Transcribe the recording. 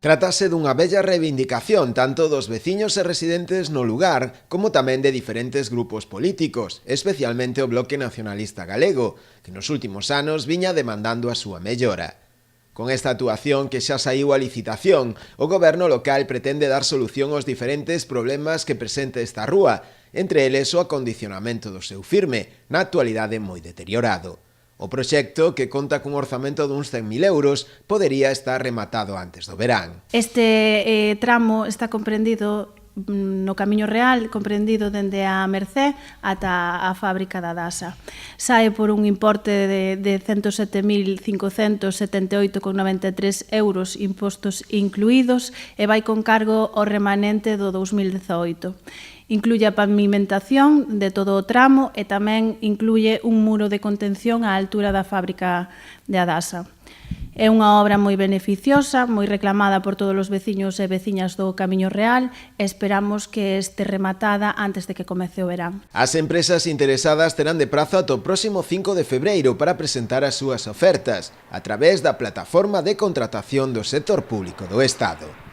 Trátase dunha bella reivindicación tanto dos veciños e residentes no lugar como tamén de diferentes grupos políticos, especialmente o Bloque Nacionalista Galego, que nos últimos anos viña demandando a súa mellora. Con esta actuación que xa saíu a licitación, o goberno local pretende dar solución aos diferentes problemas que presenta esta rúa, entre eles o acondicionamento do seu firme, na actualidade moi deteriorado. O proxecto, que conta cun orzamento duns 100.000 euros, podería estar rematado antes do verán. Este tramo está comprendido no Camiño Real, comprendido dende a Mercé ata a fábrica da Dasa. Sae por un importe de 107.578,93 euros, impostos incluídos, e vai con cargo ao remanente do 2018. Incluye a pavimentación de todo o tramo e tamén incluye un muro de contención á altura da fábrica de Adasa. É unha obra moi beneficiosa, moi reclamada por todos os veciños e veciñas do Camiño Real e esperamos que este rematada antes de que comece o verán. As empresas interesadas terán de prazo ata o próximo 5 de febreiro para presentar as súas ofertas a través da plataforma de contratación do sector público do Estado.